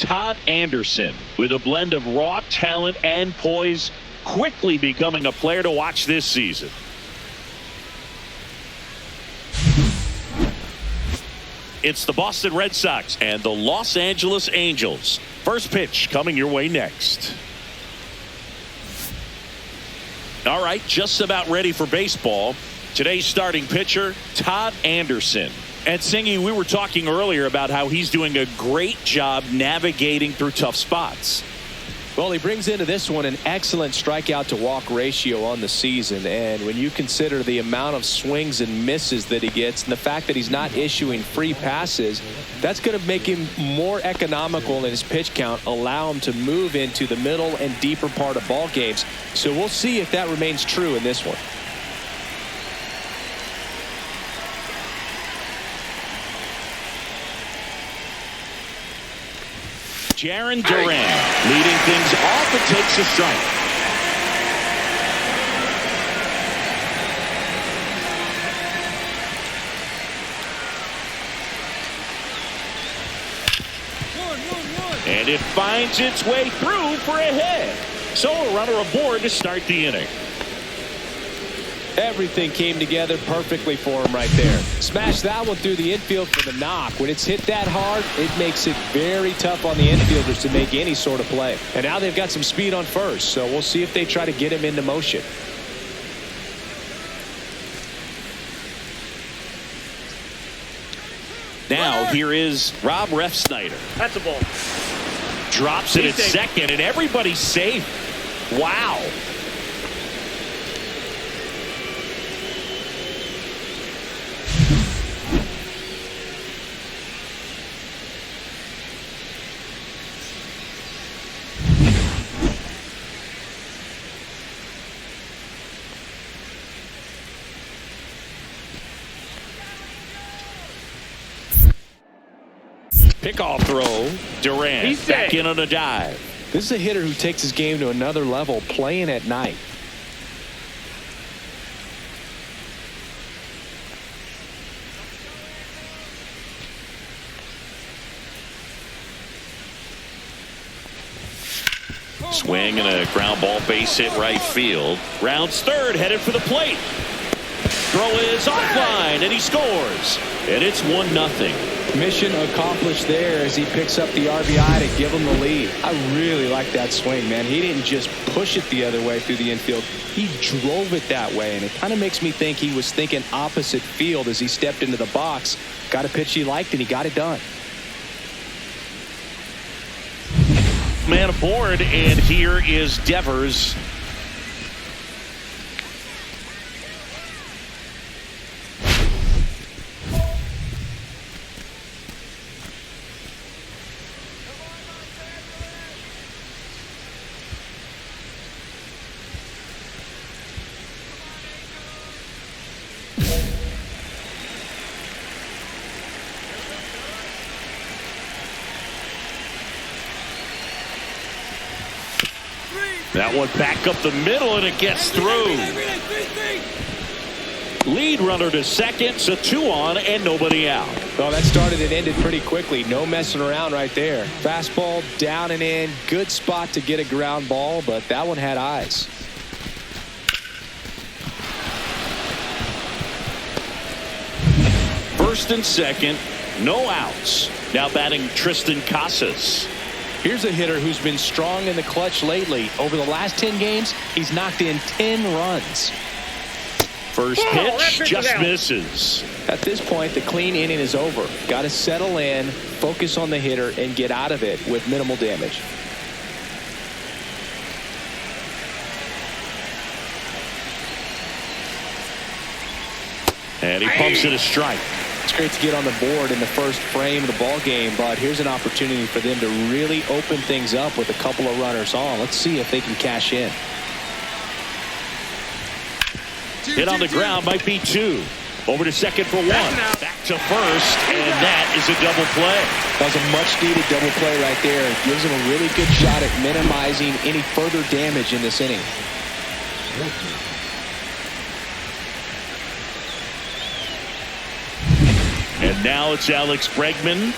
Todd Anderson, with a blend of raw talent and poise, quickly becoming a player to watch this season. It's the Boston Red Sox and the Los Angeles Angels. First pitch coming your way next. All right, just about ready for baseball. Today's starting pitcher, Todd Anderson. And Singy, we were talking earlier about how he's doing a great job navigating through tough spots. Well, he brings into this one an excellent strikeout to walk ratio on the season. And when you consider the amount of swings and misses that he gets and the fact that he's not issuing free passes, that's going to make him more economical in his pitch count, allow him to move into the middle and deeper part of ball games. So we'll see if that remains true in this one. Jarren Duran leading things off and takes a strike. And it finds its way through for a hit. So a runner aboard to start the inning. Everything came together perfectly for him right there. Smashed that one through the infield for the knock. When it's hit that hard, it makes it very tough on the infielders to make any sort of play. And now they've got some speed on first, so we'll see if they try to get him into motion. Now here is Rob Refsnyder. That's a ball. Drops it at second, and everybody's safe. Wow. Pickoff throw. Duran back in on a dive. This is a hitter who takes his game to another level, playing at night. Swing and a ground ball, base hit right field. Rounds third, headed for the plate. Throw is offline, and he scores. And it's 1-0. Mission accomplished there as he picks up the RBI to give him the lead. I really like that swing, man. He didn't just push it the other way through the infield. He drove it that way, and it kind of makes me think he was thinking opposite field as he stepped into the box. Got a pitch he liked, and he got it done. Man aboard, and here is Devers. That one back up the middle, and it gets through. Lead runner to second, so 2 on and nobody out. Well, that started and ended pretty quickly. No messing around right there. Fastball down and in. Good spot to get a ground ball, but that one had eyes. First and second, no outs. Now batting Tristan Casas. Here's a hitter who's been strong in the clutch lately. Over the last 10 games, he's knocked in 10 runs. First pitch just misses. At this point, the clean inning is over. Got to settle in, focus on the hitter, and get out of it with minimal damage. And he pumps it a strike. It's great to get on the board in the first frame of the ball game, but here's an opportunity for them to really open things up with a couple of runners on. Let's see if they can cash in. Hit on the ground, might be 2. Over to second for 1. Back to first, and that is a double play. That was a much-needed double play right there. It gives them a really good shot at minimizing any further damage in this inning. And now it's Alex Bregman.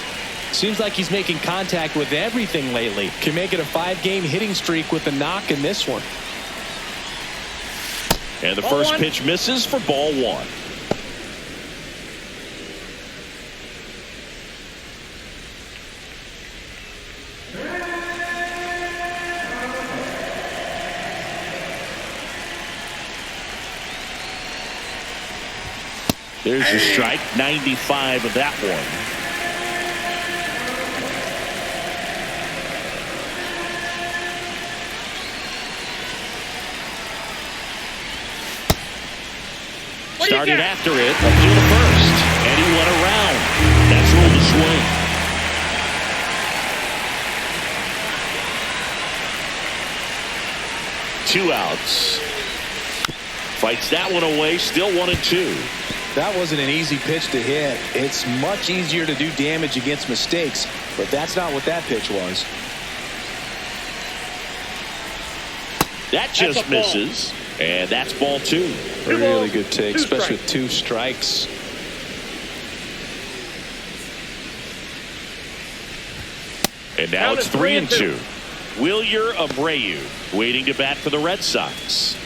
Seems like he's making contact with everything lately. Can make it a 5-game hitting streak with a knock in this one. And the first pitch misses for ball 1. There's a strike, 95 of that one. Started after it, up to the first, and he went around. That's ruled a swing. Two outs. Fights that one away, still 1-2. That wasn't an easy pitch to hit. It's much easier to do damage against mistakes, but that's not what that pitch was. That just misses, and that's ball 2. Really good take, especially with 2 strikes. And now it's 3-2. Wilyer Abreu waiting to bat for the Red Sox.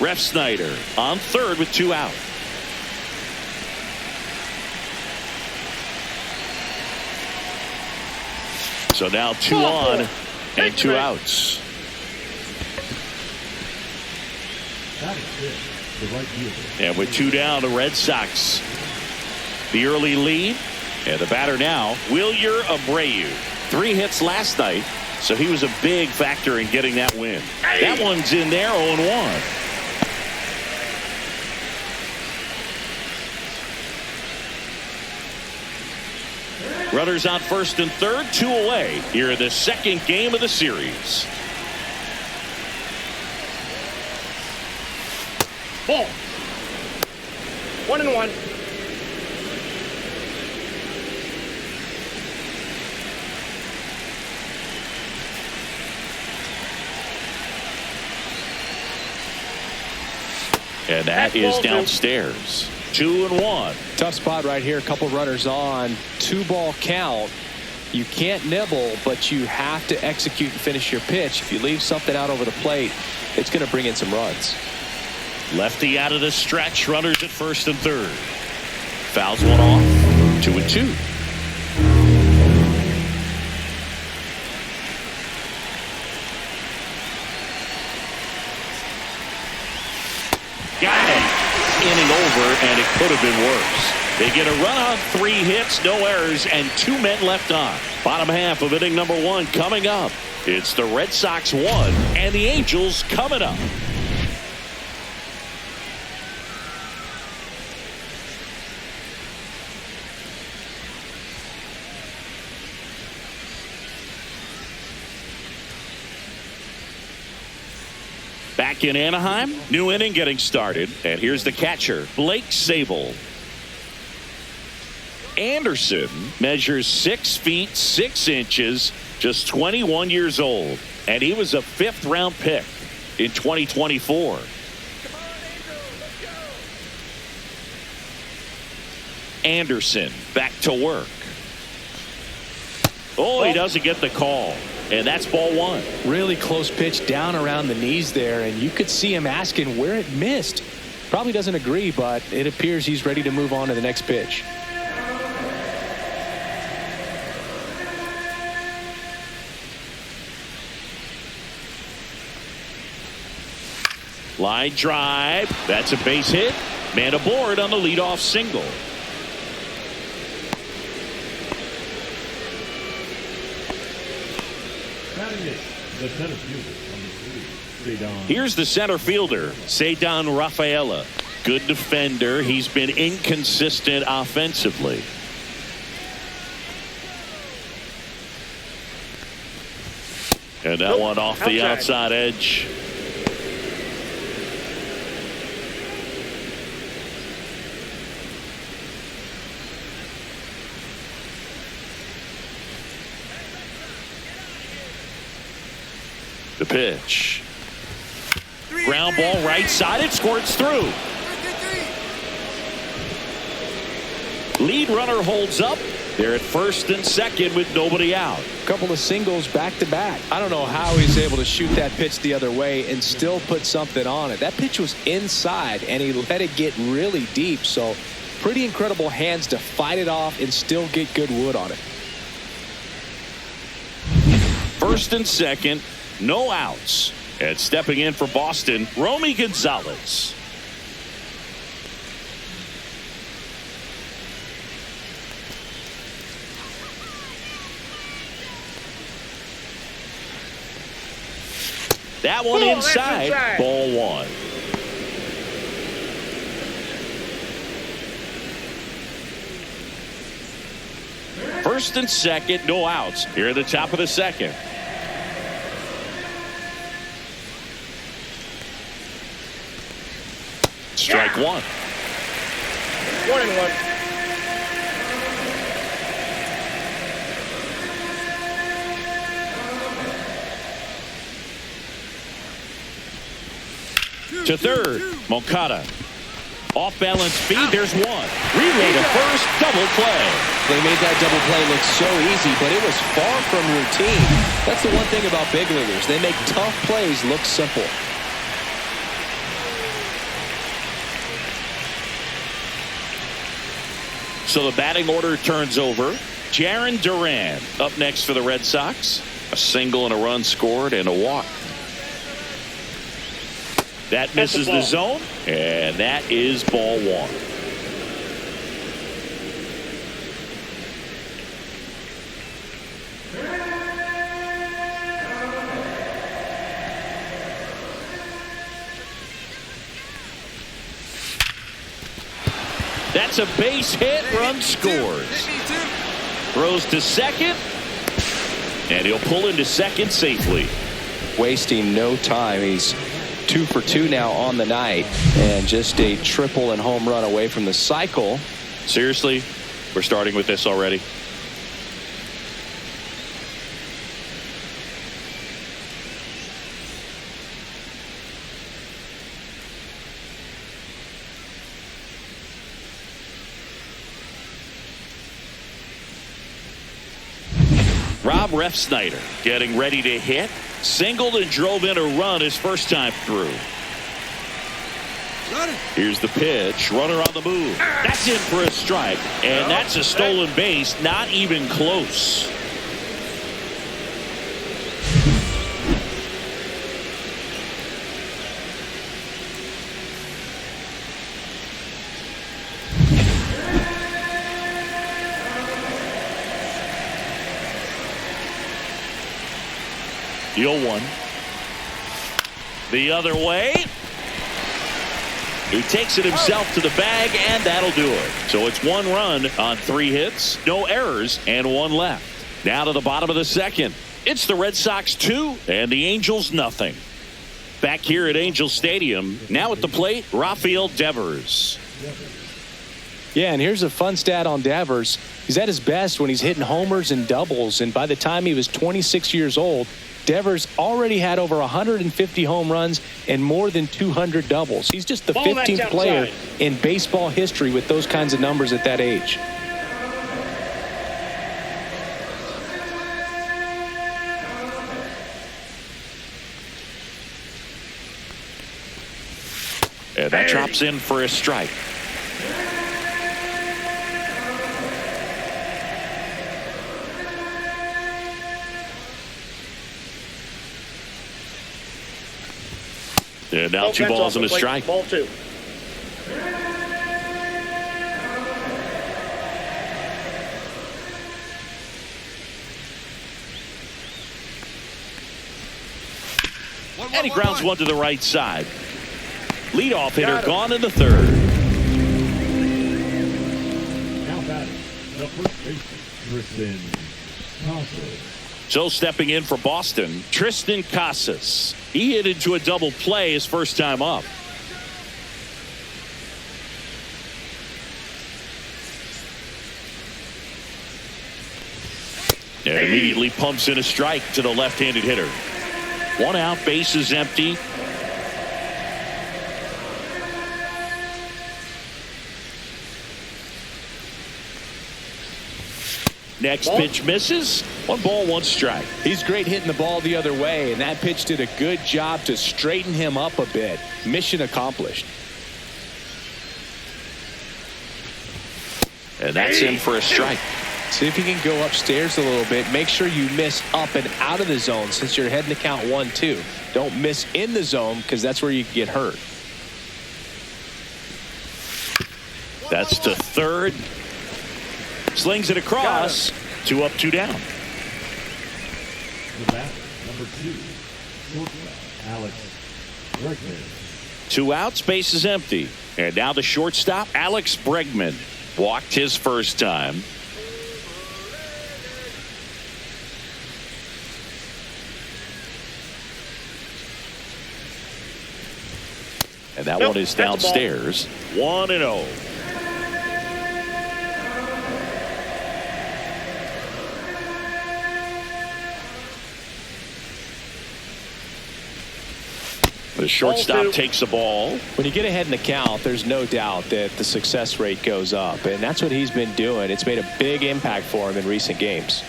Ref Snyder on third with 2 out. So now 2 on and 2 outs. And with 2 down, the Red Sox the early lead. And the batter now, Wilyer Abreu. 3 hits last night, so he was a big factor in getting that win. That one's in there, 0-1. Runners on first and third, 2 away here in the second game of the series. Ball. 1-1. And that is downstairs. 2-1. Tough spot right here. A couple runners on. 2-ball count. You can't nibble, but you have to execute and finish your pitch. If you leave something out over the plate, it's going to bring in some runs. Lefty out of the stretch. Runners at first and third. Fouls one off. 2-2. Got it. Inning over, and it could have been worse. They get a run on 3 hits, no errors, and 2 men left on. Bottom half of inning number 1 coming up. It's the Red Sox 1 and the Angels coming up. Back in Anaheim, new inning getting started, and here's the catcher, Blake Sabol. Anderson measures 6 feet 6 inches, just 21 years old, and he was a 5th-round pick in 2024. Anderson back to work. Oh, he doesn't get the call. And that's ball 1. Really close pitch down around the knees there, and you could see him asking where it missed. Probably doesn't agree, but it appears he's ready to move on to the next pitch. Line drive. That's a base hit. Man aboard on the leadoff single. Here's the center fielder, Ceddanne Rafaela. Good defender. He's been inconsistent offensively. And that one off the outside edge. The pitch. Ground ball right side. It squirts through. Lead runner holds up. They're at first and second with nobody out. A couple of singles back to back. I don't know how he's able to shoot that pitch the other way and still put something on it. That pitch was inside and he let it get really deep. So pretty incredible hands to fight it off and still get good wood on it. First and second, no outs. And stepping in for Boston, Romy Gonzalez. That one inside. Ball one. First and second, no outs. Here at the top of the second. Strike one. 1-1. To third, Moncada. Off balance feed, there's one. Relay to first, double play. They made that double play look so easy, but it was far from routine. That's the one thing about big leaguers. They make tough plays look simple. So the batting order turns over. Jarren Duran up next for the Red Sox. A single and a run scored and a walk. That misses the zone, and that is ball one. That's a base hit, run scores. Throws to second, and he'll pull into second safely. Wasting no time. He's 2 for 2 now on the night, and just a triple and home run away from the cycle. Seriously, we're starting with this already. Rob Refsnyder getting ready to hit. Singled and drove in a run his first time through. Here's the pitch. Runner on the move. That's in for a strike. And that's a stolen base. Not even close. The 0-1. The other way. He takes it himself to the bag, and that'll do it. So it's 1 run on 3 hits, no errors, and 1 left. Now to the bottom of the second. It's the Red Sox 2 and the Angels nothing. Back here at Angel Stadium, now at the plate, Rafael Devers. Yeah, and here's a fun stat on Devers. He's at his best when he's hitting homers and doubles, and by the time he was 26 years old, Devers already had over 150 home runs and more than 200 doubles. He's just the 15th player in baseball history with those kinds of numbers at that age. And that drops in for a strike. And now 2 balls and a strike. Ball 2. And he grounds one to the right side. Leadoff hitter gone in the third. Now batting, the first baseman, Tristan Casas. So stepping in for Boston, Tristan Casas. He hit into a double play his first time up. And immediately pumps in a strike to the left-handed hitter. 1 out, base is empty. Next pitch misses. 1 ball, 1 strike. He's great hitting the ball the other way, and that pitch did a good job to straighten him up a bit. Mission accomplished. And that's in for a strike. See if you can go upstairs a little bit. Make sure you miss up and out of the zone since you're heading to count 1-2. Don't miss in the zone because that's where you can get hurt. That's to third. Slings it across. 2 up, 2 down. The batter, number 2, shortstop, Alex Bregman. 2 outs, base is empty. And now the shortstop, Alex Bregman. Walked his first time. And that one is downstairs. 1-0. The shortstop takes the ball. When you get ahead in the count, there's no doubt that the success rate goes up, and that's what he's been doing. It's made a big impact for him in recent games.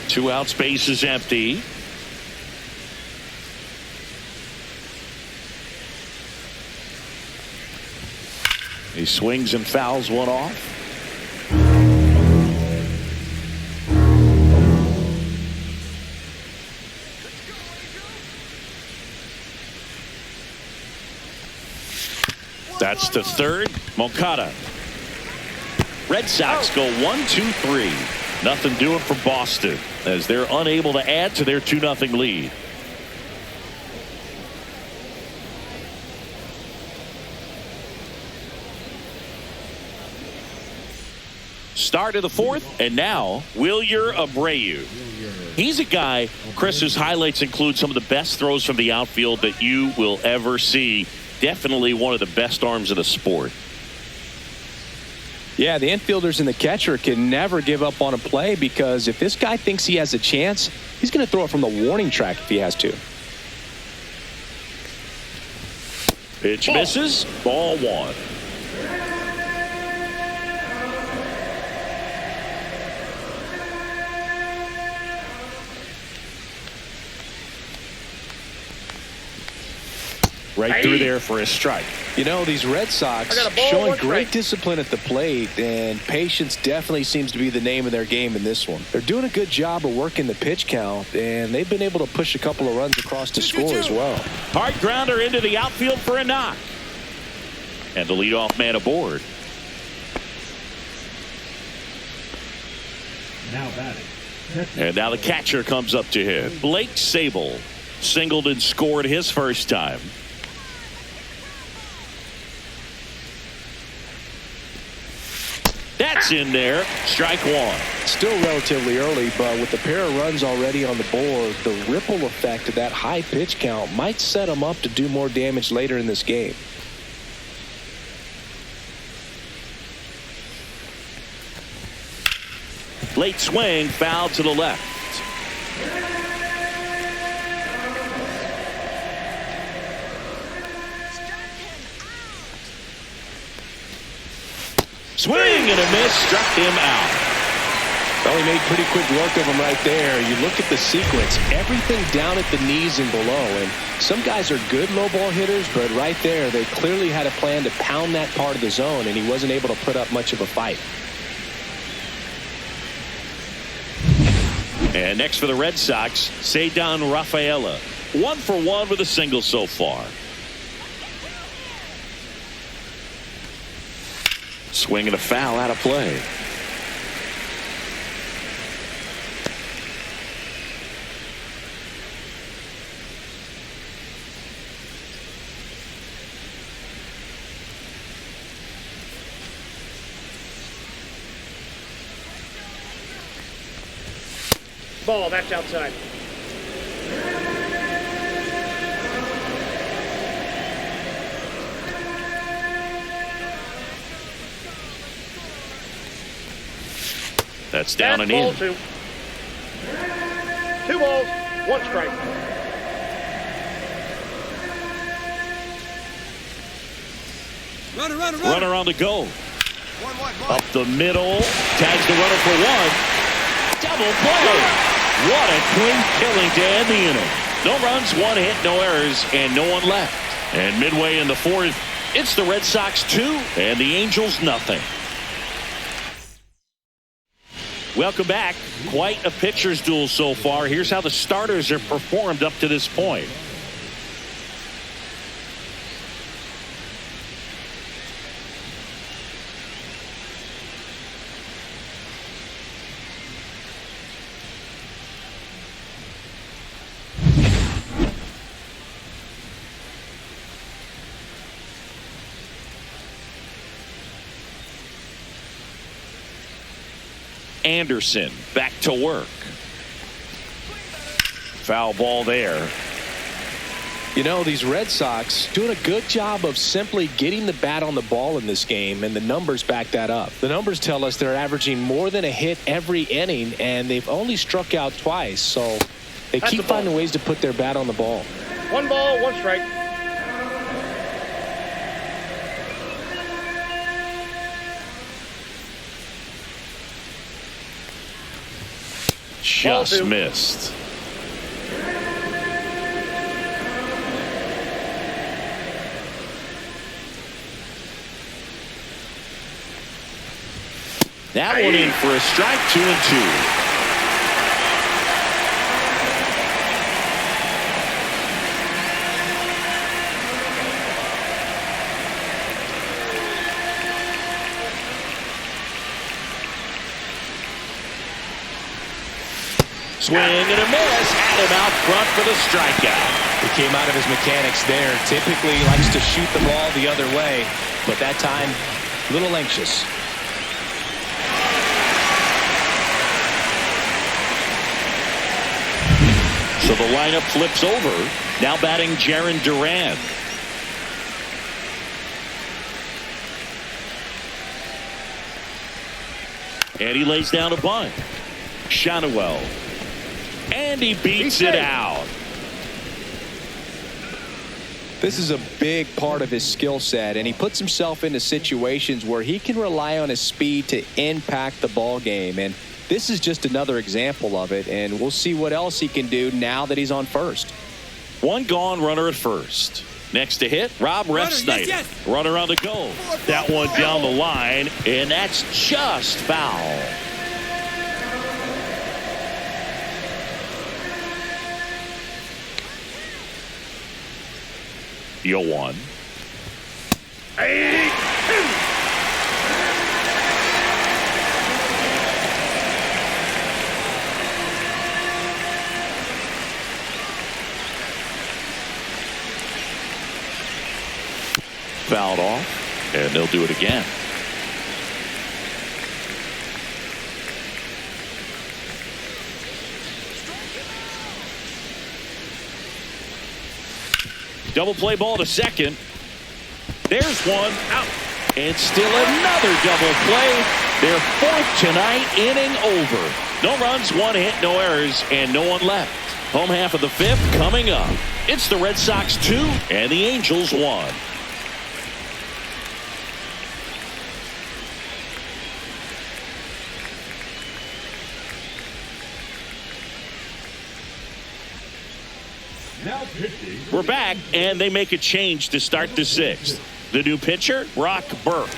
Two outs, base is empty. He swings and fouls one off. That's to third. Moncada. Red Sox go 1-2-3. Nothing doing for Boston as they're unable to add to their 2-0 lead. Start of the fourth, and now Wilyer Abreu. He's a guy, Chris, whose highlights include some of the best throws from the outfield that you will ever see. Definitely one of the best arms in the sport. Yeah, the infielders and the catcher can never give up on a play because if this guy thinks he has a chance, he's going to throw it from the warning track if he has to. Pitch misses. Ball 1. Right through there for a strike. You know, these Red Sox showing great discipline at the plate, and patience definitely seems to be the name of their game in this one. They're doing a good job of working the pitch count, and they've been able to push a couple of runs across to score as well. Hard grounder into the outfield for a knock. And the leadoff man aboard. Now batting. And now the catcher comes up to him. Blake Sable singled and scored his first time. That's in there. Strike 1. Still relatively early, but with the pair of runs already on the board, the ripple effect of that high pitch count might set them up to do more damage later in this game. Late swing, foul to the left. Swing and a miss, struck him out. Well, he made pretty quick work of him right there. You look at the sequence, everything down at the knees and below. And some guys are good low ball hitters, but right there, they clearly had a plan to pound that part of the zone, and he wasn't able to put up much of a fight. And next for the Red Sox, Ceddanne Rafaela. 1 for 1 with a single so far. Swing and a foul out of play. Ball, that's outside. That's down and in. 2. 2 balls, 1 strike. Runner on the go. Up the middle. Tags the runner for one. Double play. What a clean killing to end the inning. No runs, one hit, no errors, and no one left. And midway in the fourth, it's the Red Sox 2 and the Angels nothing. Welcome back. Quite a pitcher's duel so far. Here's how the starters have performed up to this point. Anderson back to work. Foul ball there. You know, these Red Sox doing a good job of simply getting the bat on the ball in this game, and the numbers back that up. The numbers tell us they're averaging more than a hit every inning, and they've only struck out twice, so they keep finding ways to put their bat on the ball. 1 ball, 1 strike. Just missed. That one in for a strike, 2-2. Swing and a miss. Had him out front for the strikeout. He came out of his mechanics there. Typically he likes to shoot the ball the other way, but that time a little anxious. So the lineup flips over. Now batting Jarren Duran. And he lays down a bunt. Shonewell. And he beats it out. This is a big part of his skill set, and he puts himself into situations where he can rely on his speed to impact the ball game. And this is just another example of it, and we'll see what else he can do now that he's on first. One gone, runner at first. Next to hit, Rob Refsnyder. Yes. Runner on the go. That one down the line, and that's just foul. Yo one. Fouled off, and they'll do it again. Double play ball to second. There's one out. And still another double play. Their fourth tonight, inning over. No runs, one hit, no errors, and no one left. Home half of the fifth coming up. It's the Red Sox 2 and the Angels 1. Now pitching. We're back, and they make a change to start the sixth. The new pitcher, Brock Burke.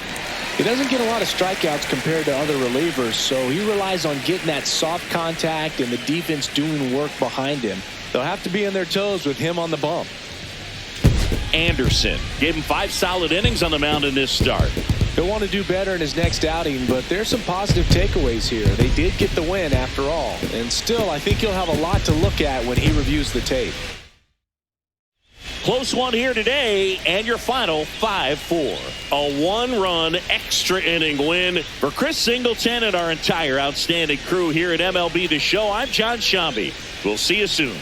He doesn't get a lot of strikeouts compared to other relievers, so he relies on getting that soft contact and the defense doing work behind him. They'll have to be on their toes with him on the bump. Anderson gave him 5 solid innings on the mound in this start. He'll want to do better in his next outing, but there's some positive takeaways here. They did get the win after all, and still I think he'll have a lot to look at when he reviews the tape. Close one here today, and your final 5-4. A 1-run extra inning win for Chris Singleton and our entire outstanding crew here at MLB The Show. I'm John Shambi. We'll see you soon.